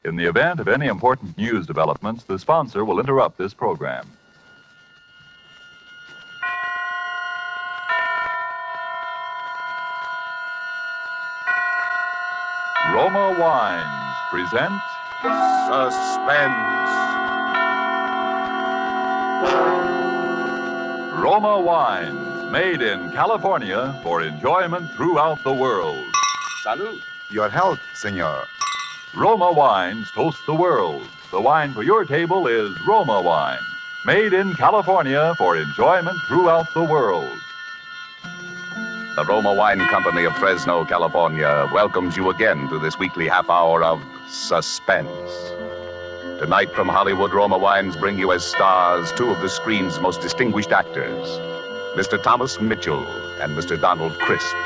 In the event of any important news developments, the sponsor will interrupt this program. Roma Wines present Suspense. Roma Wines, made in California for enjoyment throughout the world. Salud. Your health, senor. Roma Wines toast the world. The wine for your table is Roma Wine, made in California for enjoyment throughout the world. The Roma Wine Company of Fresno, California, welcomes you again to this weekly half hour of Suspense. Tonight from Hollywood, Roma Wines bring you as stars two of the screen's most distinguished actors, Mr. Thomas Mitchell and Mr. Donald Crisp.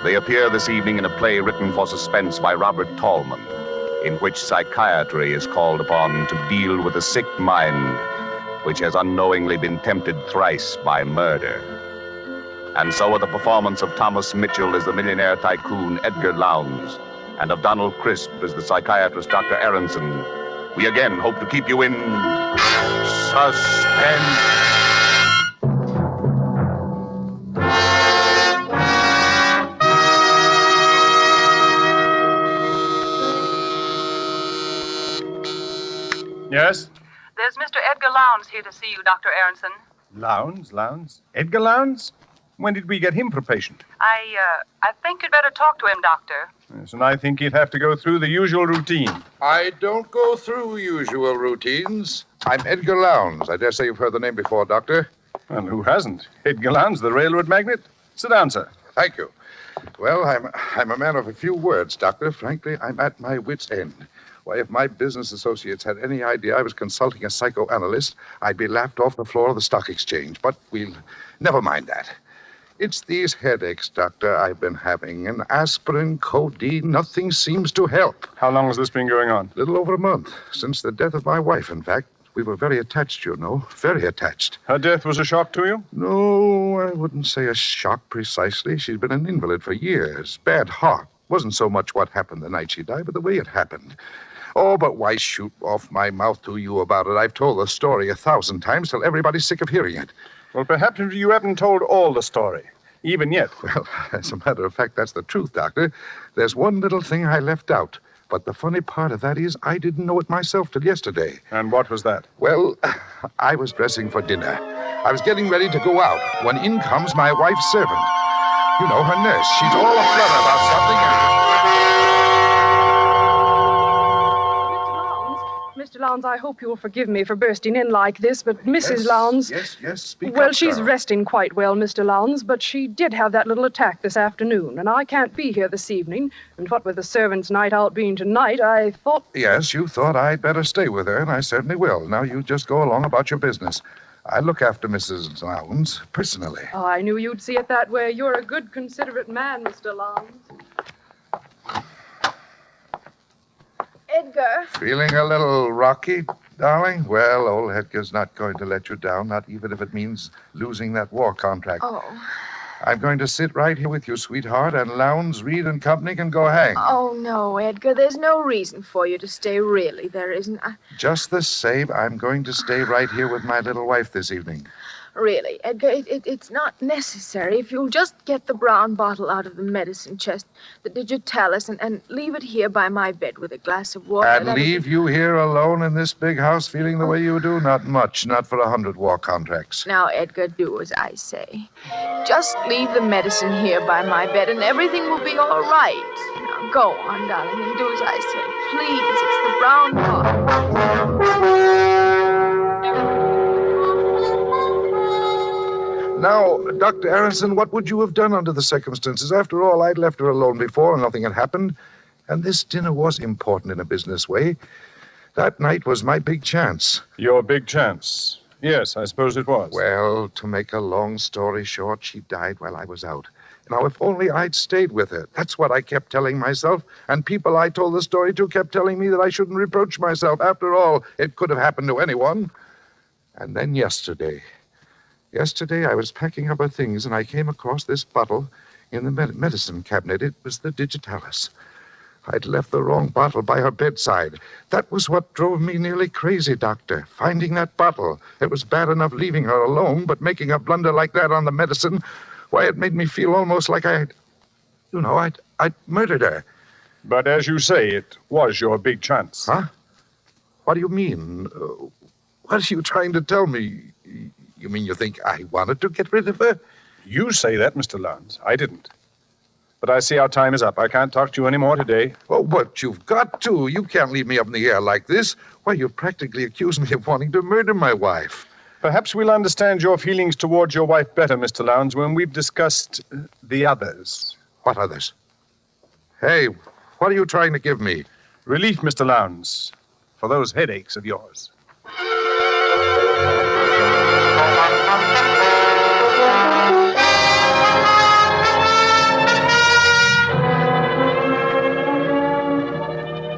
They appear this evening in a play written for suspense by Robert Tallman, in which psychiatry is called upon to deal with a sick mind which has unknowingly been tempted thrice by murder. And so with the performance of Thomas Mitchell as the millionaire tycoon Edgar Louns and of Donald Crisp as the psychiatrist Dr. Aronson, we again hope to keep you in suspense. Yes? There's Mr. Edgar Louns here to see you, Dr. Aronson. Lowndes? Edgar Louns? When did we get him for patient? I think you'd better talk to him, Doctor. Yes, and I think he'd have to go through the usual routine. I don't go through usual routines. I'm Edgar Louns. I dare say you've heard the name before, Doctor. Well, who hasn't? Edgar Louns, the railroad magnate. Sit down, sir. Thank you. Well, I'm a man of a few words, Doctor. Frankly, I'm at my wit's end. Why, if my business associates had any idea I was consulting a psychoanalyst, I'd be laughed off the floor of the stock exchange. But we'll never mind that. It's these headaches, Doctor, I've been having. And aspirin, codeine, nothing seems to help. How long has this been going on? A little over a month. Since the death of my wife, in fact. We were very attached, you know. Very attached. Her death was a shock to you? No, I wouldn't say a shock precisely. She'd been an invalid for years. Bad heart. Wasn't so much what happened the night she died, but the way it happened. Oh, but why shoot off my mouth to you about it? I've told the story 1,000 times till everybody's sick of hearing it. Well, perhaps you haven't told all the story, even yet. Well, as a matter of fact, that's the truth, Doctor. There's one little thing I left out. But the funny part of that is I didn't know it myself till yesterday. And what was that? Well, I was dressing for dinner. I was getting ready to go out when in comes my wife's servant. You know, her nurse. She's all aflutter about something. Mr. Lowndes, I hope you'll forgive me for bursting in like this, but Mrs. Lowndes... Yes, speak Well, up, she's darling. resting quite well, Mr. Lowndes, but she did have that little attack this afternoon, and I can't be here this evening. And what with the servants' night out being tonight, I thought... Yes, you thought I'd better stay with her, and I certainly will. Now you just go along about your business. I look after Mrs. Lowndes personally. Oh, I knew you'd see it that way. You're a good, considerate man, Mr. Lowndes. Edgar. Feeling a little rocky, darling? Well, old Edgar's not going to let you down, not even if it means losing that war contract. Oh. I'm going to sit right here with you, sweetheart, and Lowndes, Reed and Company can go hang. Oh, no, Edgar. There's no reason for you to stay, really. There isn't. Just the same, I'm going to stay right here with my little wife this evening. Really, Edgar, it's not necessary. If you'll just get the brown bottle out of the medicine chest, the digitalis, and leave it here by my bed with a glass of water. And leave you here alone in this big house feeling the way you do? Not much, not for 100 war contracts. Now, Edgar, do as I say. Just leave the medicine here by my bed, and everything will be all right. Now, go on, darling, and do as I say. Please, it's the brown bottle. Now, Dr. Aronson, what would you have done under the circumstances? After all, I'd left her alone before and nothing had happened. And this dinner was important in a business way. That night was my big chance. Your big chance. Yes, I suppose it was. Well, to make a long story short, she died while I was out. Now, if only I'd stayed with her. That's what I kept telling myself. And people I told the story to kept telling me that I shouldn't reproach myself. After all, it could have happened to anyone. And then yesterday I was packing up her things, and I came across this bottle in the medicine cabinet. It was the digitalis. I'd left the wrong bottle by her bedside. That was what drove me nearly crazy, Doctor. Finding that bottle. It was bad enough leaving her alone, but making a blunder like that on the medicine, why, it made me feel almost like I'd murdered her. But as you say, it was your big chance. Huh? What do you mean? What are you trying to tell me? You mean you think I wanted to get rid of her? You say that, Mr. Lowndes. I didn't. But I see our time is up. I can't talk to you any more today. Oh, but you've got to. You can't leave me up in the air like this. Why, you practically accuse me of wanting to murder my wife. Perhaps we'll understand your feelings towards your wife better, Mr. Lowndes, when we've discussed the others. What others? Hey, what are you trying to give me? Relief, Mr. Lowndes, for those headaches of yours.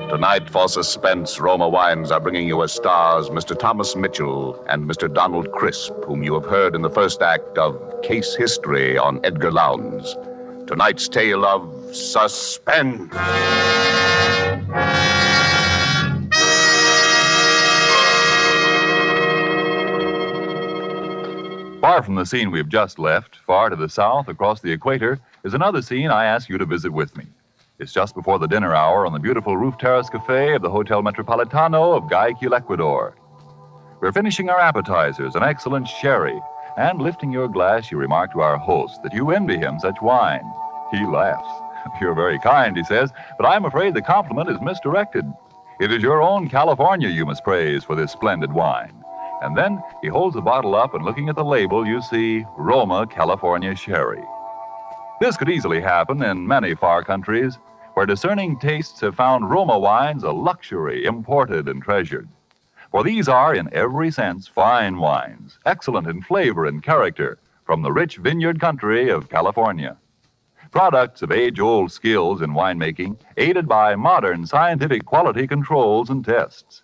Tonight for Suspense, Roma Wines are bringing you as stars Mr. Thomas Mitchell and Mr. Donald Crisp, whom you have heard in the first act of Case History on Edgar Louns. Tonight's tale of Suspense. Far from the scene we've just left, far to the south across the equator, is another scene I ask you to visit with me. It's just before the dinner hour on the beautiful roof terrace cafe of the Hotel Metropolitano of Guayaquil, Ecuador. We're finishing our appetizers, an excellent sherry, and lifting your glass, you remark to our host that you envy him such wine. He laughs. You're very kind, he says, but I'm afraid the compliment is misdirected. It is your own California you must praise for this splendid wine. And then he holds the bottle up, and looking at the label, you see Roma California Sherry. This could easily happen in many far countries where discerning tastes have found Roma wines a luxury, imported and treasured. For these are, in every sense, fine wines, excellent in flavor and character, from the rich vineyard country of California. Products of age-old skills in winemaking, aided by modern scientific quality controls and tests.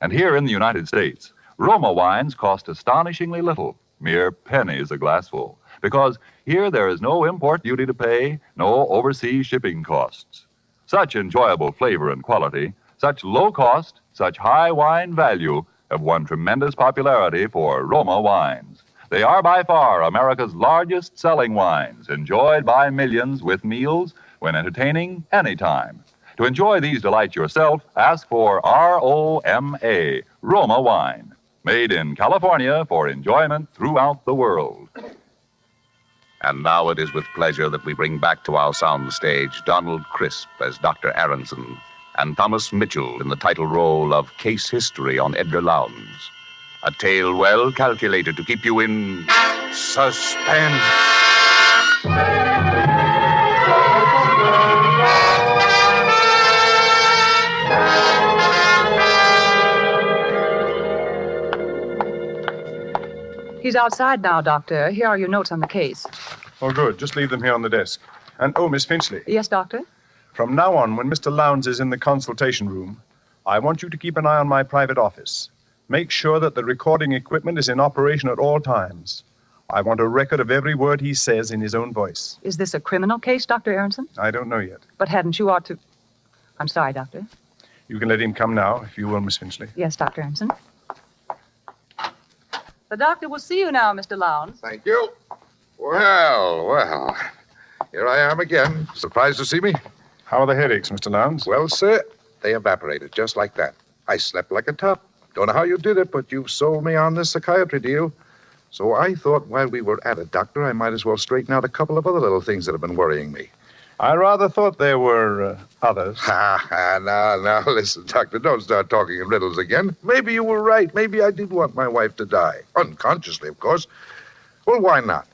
And here in the United States, Roma wines cost astonishingly little, mere pennies a glassful, because here there is no import duty to pay, no overseas shipping costs. Such enjoyable flavor and quality, such low cost, such high wine value have won tremendous popularity for Roma wines. They are by far America's largest selling wines, enjoyed by millions with meals when entertaining anytime. To enjoy these delights yourself, ask for R-O-M-A, Roma wine, made in California for enjoyment throughout the world. And now it is with pleasure that we bring back to our sound stage Donald Crisp as Dr. Aronson and Thomas Mitchell in the title role of Case History on Edgar Lounds. A tale well calculated to keep you in suspense. He's outside now, Doctor. Here are your notes on the case. Oh, good. Just leave them here on the desk. And, oh, Miss Finchley, Yes, Doctor? from now on, when Mr. Lowndes is in the consultation room, I want you to keep an eye on my private office. Make sure that the recording equipment is in operation at all times. I want a record of every word he says in his own voice. Is this a criminal case, Dr. Aronson? I don't know yet. But hadn't you ought to... I'm sorry, Doctor. You can let him come now, if you will, Miss Finchley. Yes, Dr. Aronson. The doctor will see you now, Mr. Lowndes. Thank you. Well, here I am again. Surprised to see me? How are the headaches, Mr. Lowndes? Well, sir, they evaporated just like that. I slept like a top. Don't know how you did it, but you've sold me on this psychiatry deal. So I thought while we were at it, Doctor, I might as well straighten out a couple of other little things that have been worrying me. I rather thought there were others. Now, listen, Doctor, don't start talking in riddles again. Maybe you were right. Maybe I did want my wife to die. Unconsciously, of course. Well, why not?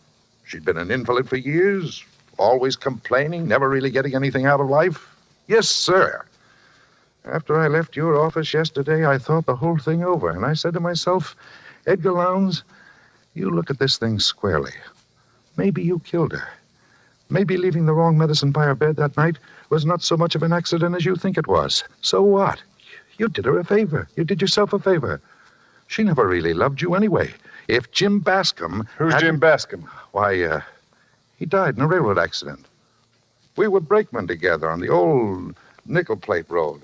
She'd been an invalid for years, always complaining, never really getting anything out of life. Yes, sir. After I left your office yesterday, I thought the whole thing over, and I said to myself, Edgar Louns, you look at this thing squarely. Maybe you killed her. Maybe leaving the wrong medicine by her bed that night was not so much of an accident as you think it was. So what? You did her a favor. You did yourself a favor. She never really loved you anyway. If Jim Bascom... Who's Jim Bascom? Why, he died in a railroad accident. We were brakemen together on the old Nickel Plate Road.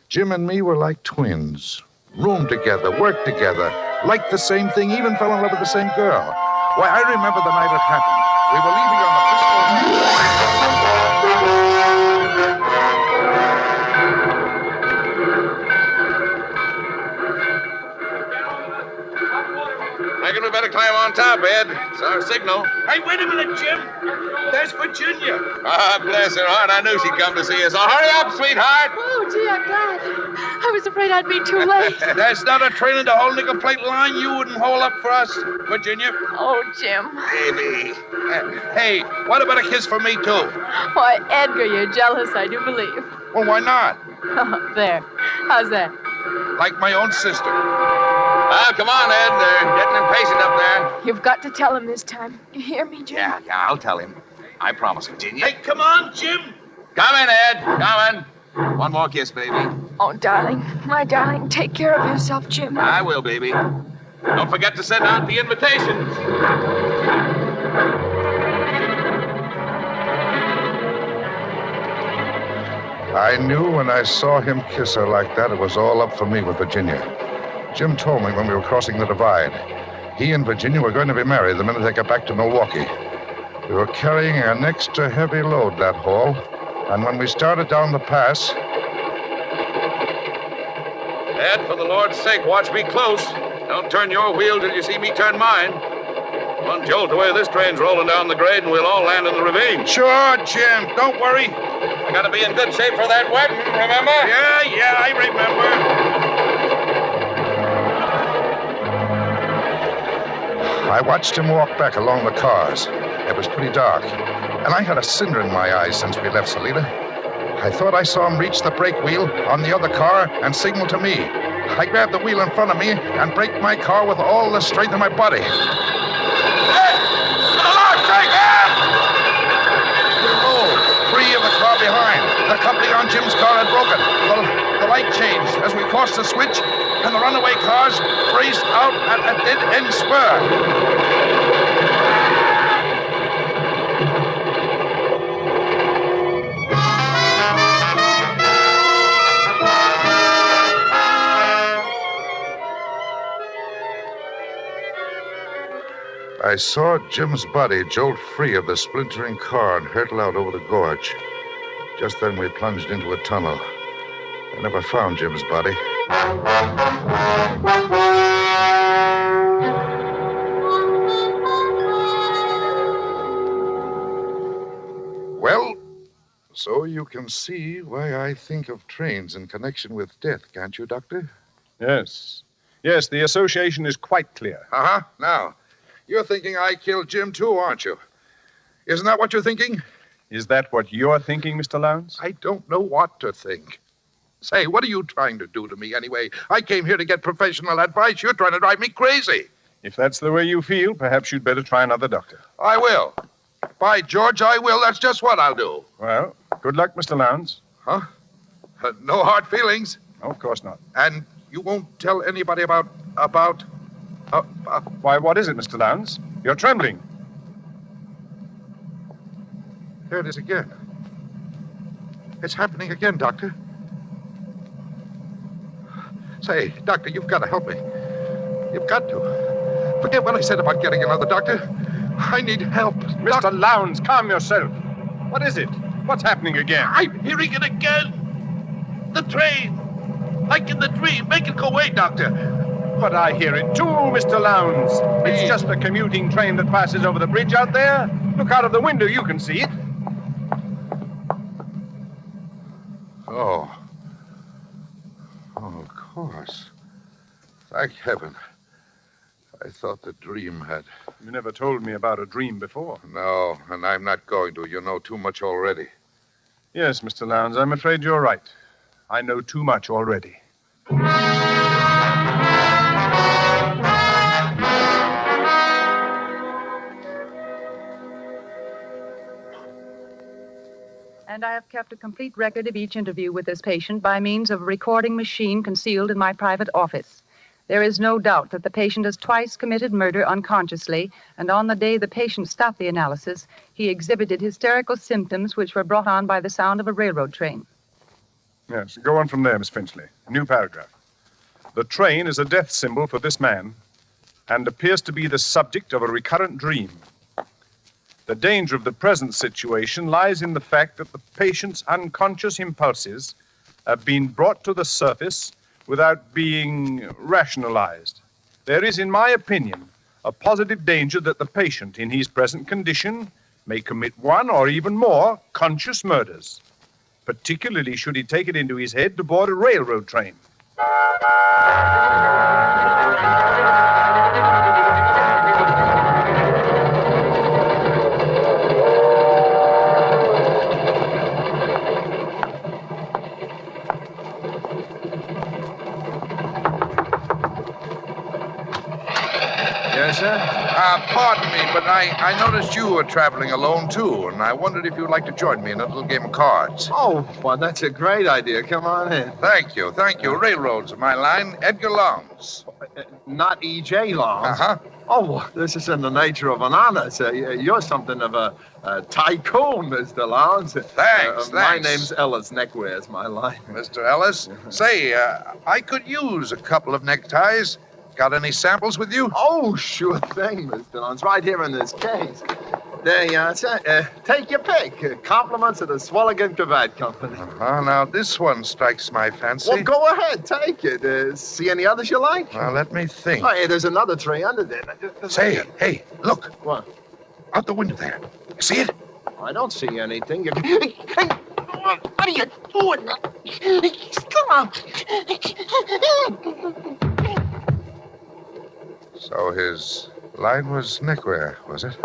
Jim and me were like twins. Roomed together, worked together, liked the same thing, even fell in love with the same girl. Why, I remember the night it happened. We were leaving on the I reckon we better climb on top, Ed. It's our signal. Hey, wait a minute, Jim. There's Virginia. Ah, bless her heart. I knew she'd come to see us. Oh, hurry up, sweetheart. Oh, gee, I'm glad. I was afraid I'd be too late. There's not a train in the whole nickel plate line you wouldn't hold up for us, Virginia. Oh, Jim. Baby. Hey, what about a kiss for me, too? Why, Edgar, you're jealous, I do believe. Well, why not? Oh, there. How's that? Like my own sister. Oh, come on, Ed. They're getting impatient up there. You've got to tell him this time. You hear me, Jim? Yeah, I'll tell him. I promise, Virginia. Hey, come on, Jim. Coming, Ed. Coming. One more kiss, baby. Oh, darling. My darling, take care of yourself, Jim. I will, baby. Don't forget to send out the invitations. I knew when I saw him kiss her like that, it was all up for me with Virginia. Jim told me when we were crossing the divide. He and Virginia were going to be married the minute they got back to Milwaukee. We were carrying an extra heavy load that haul, and when we started down the pass... Ed, for the Lord's sake, watch me close. Don't turn your wheel till you see me turn mine. One jolt away, this train's rolling down the grade, and we'll all land in the ravine. Sure, Jim. Don't worry. I gotta be in good shape for that wedding, remember? Yeah, I remember. I watched him walk back along the cars. It was pretty dark, and I had a cinder in my eyes since we left Salida. I thought I saw him reach the brake wheel on the other car and signal to me. I grabbed the wheel in front of me and braked my car with all the strength of my body. Ed! For the Lord's sake, Ed! Oh, free of the car behind. The coupling on Jim's car had broken. The light changed as we crossed the switch, and the runaway cars raced out at a dead-end spur. I saw Jim's body jolt free of the splintering car and hurtle out over the gorge. Just then we plunged into a tunnel. I never found Jim's body. Well, so you can see why I think of trains in connection with death, can't you, Doctor? Yes. Yes, the association is quite clear. Uh-huh. Now, you're thinking I killed Jim, too, aren't you? Isn't that what you're thinking? Is that what you're thinking, Mr. Lowndes? I don't know what to think. Say, what are you trying to do to me anyway? I came here to get professional advice. You're trying to drive me crazy. If that's the way you feel, perhaps you'd better try another doctor. I will. By George, I will. That's just what I'll do. Well, good luck, Mr. Lowndes. Huh? No hard feelings. Oh, of course not. And you won't tell anybody about... Why, what is it, Mr. Lowndes? You're trembling. There it is again. It's happening again, Doctor. Say, Doctor, you've got to help me. You've got to. Forget what I said about getting another doctor. I need help. Mr. Lowndes, calm yourself. What is it? What's happening again? I'm hearing it again. The train. Like in the dream. Make it go away, Doctor. But I hear it too, Mr. Lowndes. It's just a commuting train that passes over the bridge out there. Look out of the window, you can see it. Oh, of course. Thank heaven. I thought the dream had... You never told me about a dream before. No, and I'm not going to. You know too much already. Yes, Mr. Lowndes, I'm afraid you're right. I know too much already. And I have kept a complete record of each interview with this patient by means of a recording machine concealed in my private office. There is no doubt that the patient has twice committed murder unconsciously, and on the day the patient stopped the analysis, he exhibited hysterical symptoms which were brought on by the sound of a railroad train. Yes, go on from there, Miss Finchley. New paragraph. The train is a death symbol for this man and appears to be the subject of a recurrent dream. The danger of the present situation lies in the fact that the patient's unconscious impulses have been brought to the surface without being rationalized. There is, in my opinion, a positive danger that the patient, in his present condition, may commit one or even more conscious murders, particularly should he take it into his head to board a railroad train. Yes, sir? Pardon me, but I noticed you were traveling alone, too, and I wondered if you'd like to join me in a little game of cards. Oh, well, that's a great idea. Come on in. Thank you. Railroads are my line. Edgar Louns. Not E.J. Lowndes. Uh-huh. Oh, well, this is in the nature of an honor, sir. You're something of a tycoon, Mr. Lowndes. Thanks. My name's Ellis. Neckwear's my line. Mr. Ellis, say, I could use a couple of neckties. Got any samples with you? Oh, sure thing, Mr. Lowndes. Right here in this case. There you are, sir. Take your pick. Compliments of the Swalligan Cravat Company. Now, this one strikes my fancy. Well, go ahead. Take it. See any others you like? Well, let me think. Oh, hey, there's another tray under there. Say, hey, look. What? Out the window there. You see it? I don't see anything. What are you doing? Come on. So his line was neckwear, was it?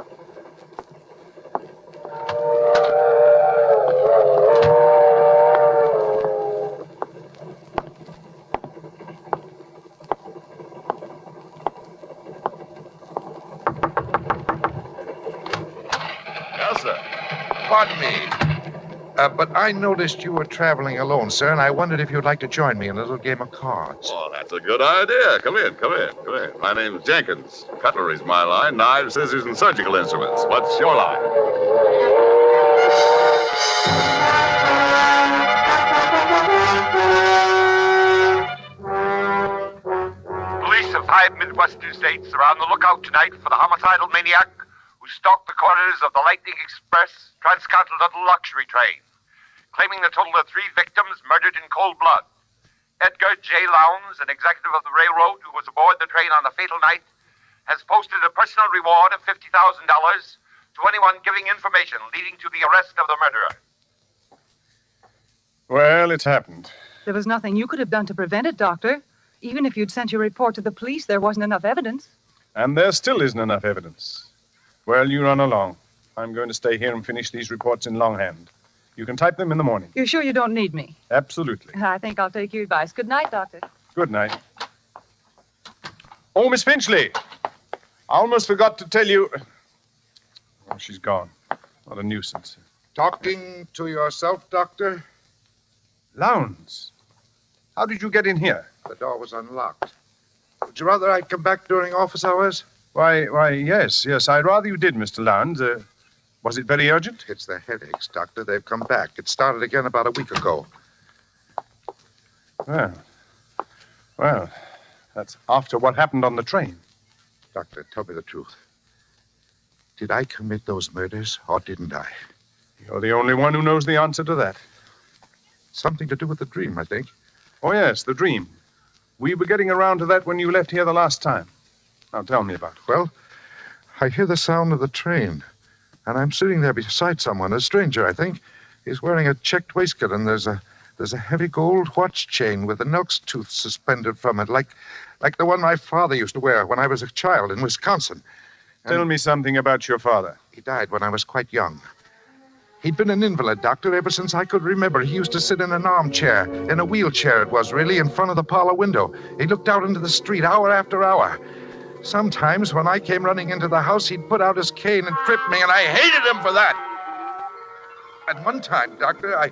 Yes, sir. Pardon me. But I noticed you were traveling alone, sir, and I wondered if you'd like to join me in a little game of cards. Oh, that's a good idea. Come in. My name's Jenkins. Cutlery's my line. Knives, scissors, and surgical instruments. What's your line? Police of 5 Midwestern states are on the lookout tonight for the homicidal maniac who stalked the corridors of the Lightning Express transcontinental luxury train, claiming the total of 3 victims murdered in cold blood. Edgar J. Louns, an executive of the railroad who was aboard the train on the fatal night, has posted a personal reward of $50,000 to anyone giving information leading to the arrest of the murderer. Well, it's happened. There was nothing you could have done to prevent it, Doctor. Even if you'd sent your report to the police, there wasn't enough evidence. And there still isn't enough evidence. Well, you run along. I'm going to stay here and finish these reports in longhand. You can type them in the morning. You're sure you don't need me? Absolutely. I think I'll take your advice. Good night, Doctor. Good night. Oh, Miss Finchley. I almost forgot to tell you. Oh, she's gone. What a nuisance. Talking to yourself, Doctor? Lowndes. How did you get in here? The door was unlocked. Would you rather I'd come back during office hours? Why, yes. I'd rather you did, Mr. Lowndes. Was it very urgent? It's the headaches, Doctor. They've come back. It started again about a week ago. Well, that's after what happened on the train. Doctor, tell me the truth. Did I commit those murders, or didn't I? You're the only one who knows the answer to that. Something to do with the dream, I think. Oh, yes, the dream. We were getting around to that when you left here the last time. Now, tell me about it. Well, I hear the sound of the train, and I'm sitting there beside someone, a stranger, I think. He's wearing a checked waistcoat, and there's a heavy gold watch chain with an elk's tooth suspended from it, like the one my father used to wear when I was a child in Wisconsin. Tell me something about your father. He died when I was quite young. He'd been an invalid, Doctor, ever since I could remember. He used to sit in an armchair, in a wheelchair it was really, in front of the parlor window. He looked out into the street hour after hour. Sometimes when I came running into the house, he'd put out his cane and trip me, and I hated him for that. At one time, Doctor, I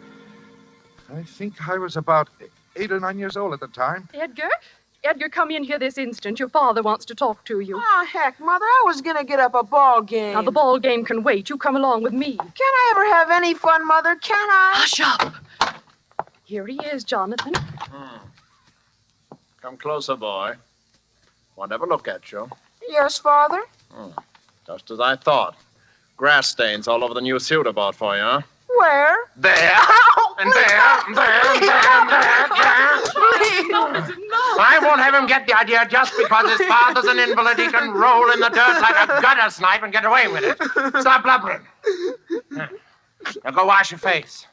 think I was about 8 or 9 years old at the time. Edgar? Edgar, come in here this instant. Your father wants to talk to you. Oh, heck, Mother, I was gonna get up a ball game. Now, the ball game can wait. You come along with me. Can I ever have any fun, Mother? Can I? Hush up. Here he is, Jonathan. Come closer, boy. Want to have a look at you. Yes, Father? Just as I thought. Grass stains all over the new suit I bought for you, huh? Where? There, and there, and there, and there, and there. Please. No. I won't have him get the idea just because his father's an invalid. He can roll in the dirt like a gutter snipe and get away with it. Stop blubbering. Now go wash your face.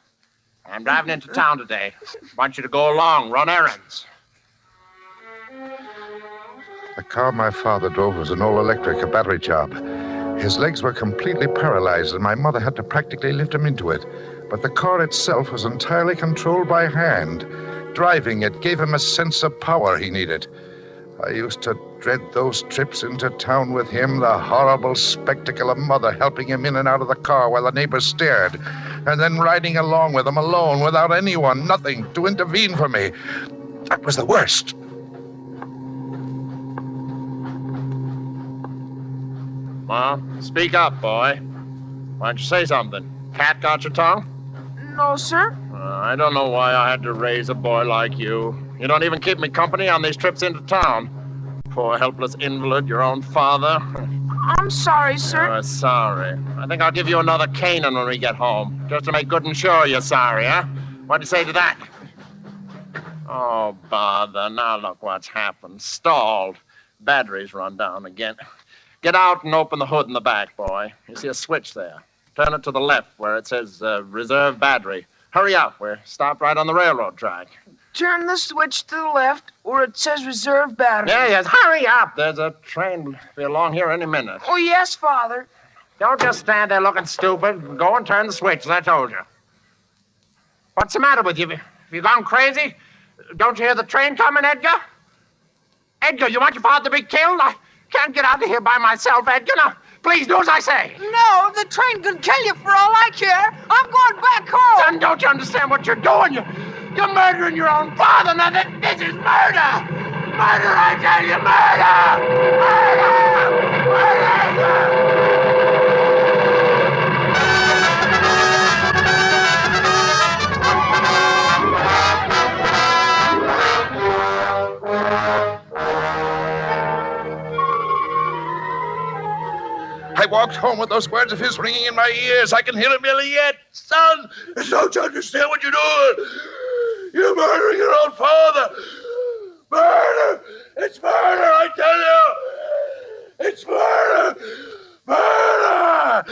I'm driving into town today. Want you to go along, run errands. The car my father drove was an all-electric, a battery job. His legs were completely paralyzed, and my mother had to practically lift him into it. But the car itself was entirely controlled by hand. Driving it gave him a sense of power he needed. I used to dread those trips into town with him, the horrible spectacle of Mother helping him in and out of the car while the neighbors stared, and then riding along with him alone, without anyone, nothing, to intervene for me. That was the worst. Ma, speak up, boy. Why don't you say something? Cat got your tongue? No, sir. I don't know why I had to raise a boy like you. You don't even keep me company on these trips into town. Poor helpless invalid, your own father. I'm sorry, sir. Oh, sorry. I think I'll give you another caning when we get home, just to make good and sure you're sorry, huh? What'd you say to that? Oh, bother. Now look what's happened. Stalled. Battery's run down again. Get out and open the hood in the back, boy. You see a switch there. Turn it to the left where it says reserve battery. Hurry up. We're stopped right on the railroad track. Turn the switch to the left where it says reserve battery. Yes. Hurry up. There's a train be along here any minute. Oh, yes, Father. Don't just stand there looking stupid. Go and turn the switch, as I told you. What's the matter with you? Have you gone crazy? Don't you hear the train coming, Edgar? Edgar, you want your father to be killed? I can't get out of here by myself, Edgar. Now, please do as I say. No, the train could kill you for all I care. I'm going back home. Son, don't you understand what you're doing? You're murdering your own father. Now, this is murder. Murder, I tell you, murder. Murder. I walked home with those words of his ringing in my ears. I can hear him yelling yet. Son, don't you understand what you're doing? You're murdering your own father. Murder! It's murder, I tell you! It's murder! Murder!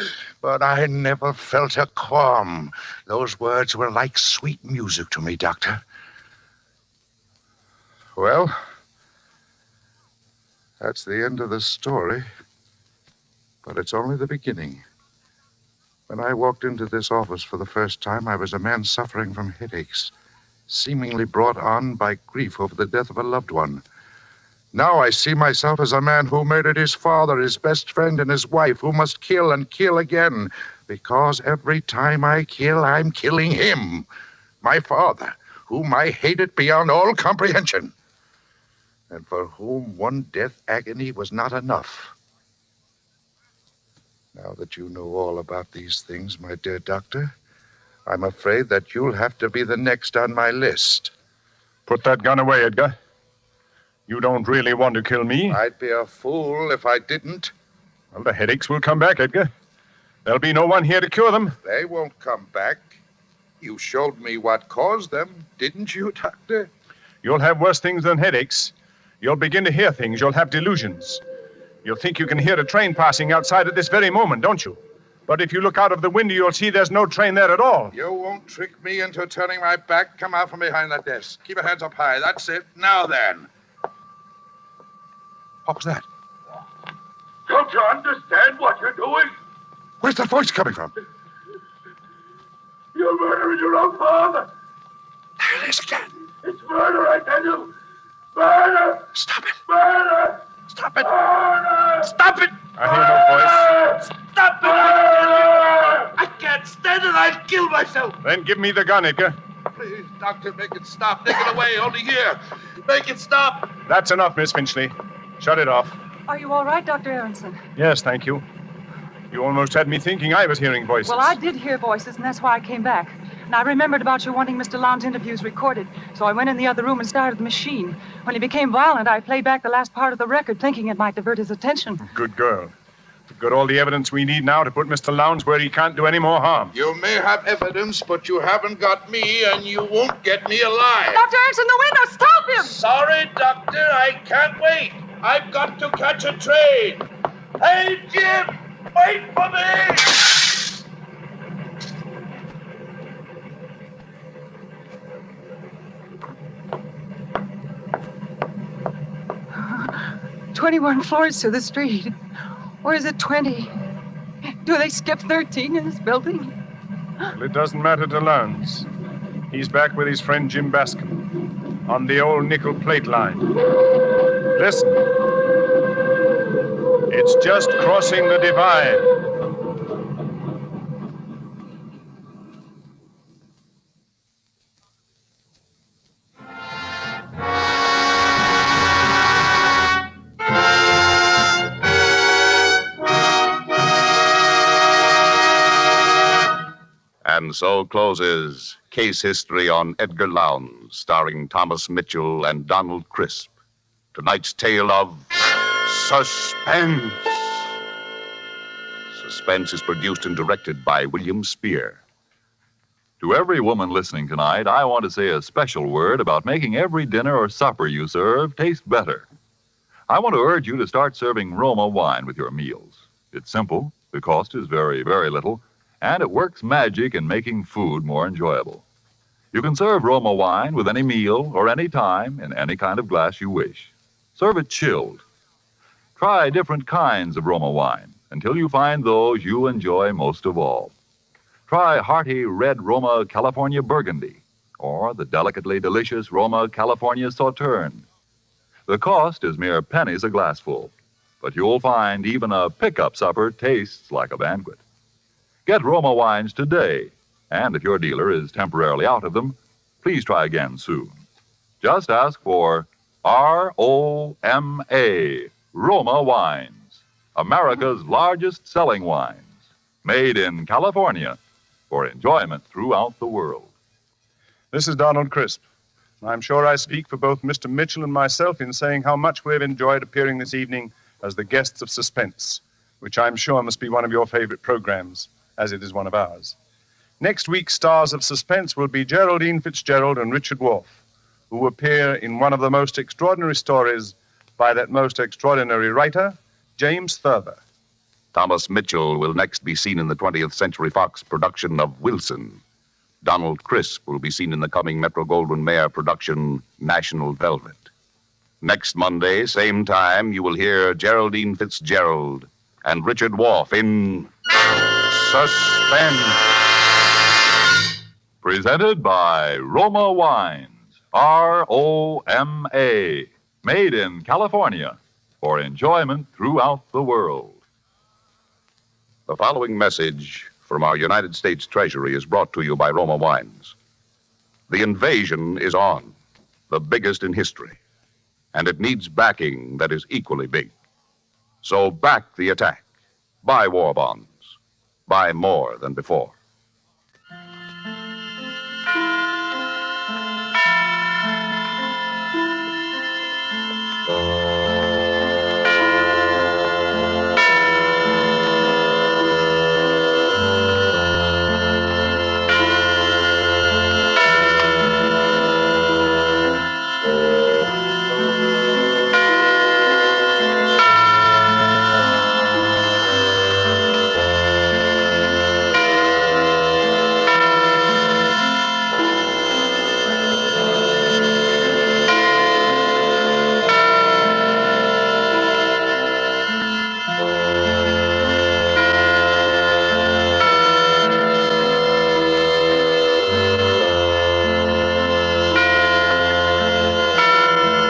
But I never felt a qualm. Those words were like sweet music to me, Doctor. Well, that's the end of the story. But it's only the beginning. When I walked into this office for the first time, I was a man suffering from headaches, seemingly brought on by grief over the death of a loved one. Now I see myself as a man who murdered his father, his best friend, and his wife, who must kill and kill again, because every time I kill, I'm killing him, my father, whom I hated beyond all comprehension, and for whom one death agony was not enough. Now that you know all about these things, my dear doctor, I'm afraid that you'll have to be the next on my list. Put that gun away, Edgar. You don't really want to kill me. I'd be a fool if I didn't. Well, the headaches will come back, Edgar. There'll be no one here to cure them. They won't come back. You showed me what caused them, didn't you, Doctor? You'll have worse things than headaches. You'll begin to hear things. You'll have delusions. You'll think you can hear a train passing outside at this very moment, don't you? But if you look out of the window, you'll see there's no train there at all. You won't trick me into turning my back. Come out from behind that desk. Keep your hands up high. That's it. Now then. What was that? Don't you understand what you're doing? Where's that voice coming from? You're murdering your own father. There it is again. It's murder, I tell you. Murder! Stop it. Murder! Stop it. Murder! Stop it. I hear no voice. Stop it! Murder! I can't stand it. I'll kill myself. Then give me the gun, Edgar. Please, Doctor, make it stop. Take it away. Only here. Make it stop. That's enough, Miss Finchley. Shut it off. Are you all right, Dr. Aronson? Yes, thank you. You almost had me thinking I was hearing voices. Well, I did hear voices, and that's why I came back. And I remembered about your wanting Mr. Lowndes' interviews recorded, so I went in the other room and started the machine. When he became violent, I played back the last part of the record, thinking it might divert his attention. Good girl. We've got all the evidence we need now to put Mr. Lowndes where he can't do any more harm. You may have evidence, but you haven't got me, and you won't get me alive. Dr. Ernst in the window, stop him! Sorry, Doctor, I can't wait. I've got to catch a train. Hey, Jim, wait for me! 21 floors to the street. Or is it 20? Do they skip 13 in this building? Well, it doesn't matter to Lowndes. He's back with his friend Jim Bascom on the old nickel plate line. Listen. It's just crossing the divide. And so closes Case History on Edgar Lowndes, starring Thomas Mitchell and Donald Crisp. Tonight's tale of Suspense. Suspense is produced and directed by William Spear. To every woman listening tonight, I want to say a special word about making every dinner or supper you serve taste better. I want to urge you to start serving Roma wine with your meals. It's simple, the cost is very, very little, and it works magic in making food more enjoyable. You can serve Roma wine with any meal or any time in any kind of glass you wish. Serve it chilled. Try different kinds of Roma wine until you find those you enjoy most of all. Try hearty red Roma California Burgundy or the delicately delicious Roma California Sauterne. The cost is mere pennies a glassful, but you'll find even a pickup supper tastes like a banquet. Get Roma wines today, and if your dealer is temporarily out of them, please try again soon. Just ask for R-O-M-A, Roma Wines, America's largest selling wines, made in California for enjoyment throughout the world. This is Donald Crisp. I'm sure I speak for both Mr. Mitchell and myself in saying how much we've enjoyed appearing this evening as the guests of Suspense, which I'm sure must be one of your favorite programs, as it is one of ours. Next week's stars of Suspense will be Geraldine Fitzgerald and Richard Wolff, who appear in one of the most extraordinary stories by that most extraordinary writer, James Thurber. Thomas Mitchell will next be seen in the 20th Century Fox production of Wilson. Donald Crisp will be seen in the coming Metro-Goldwyn-Mayer production, National Velvet. Next Monday, same time, you will hear Geraldine Fitzgerald and Richard Wolff in Suspense. Presented by Roma Wines, R-O-M-A, made in California for enjoyment throughout the world. The following message from our United States Treasury is brought to you by Roma Wines. The invasion is on, the biggest in history, and it needs backing that is equally big. So back the attack. Buy war bonds. Buy more than before.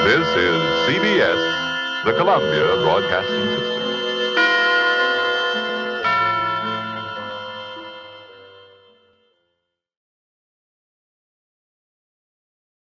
This is CBS, the Columbia Broadcasting System.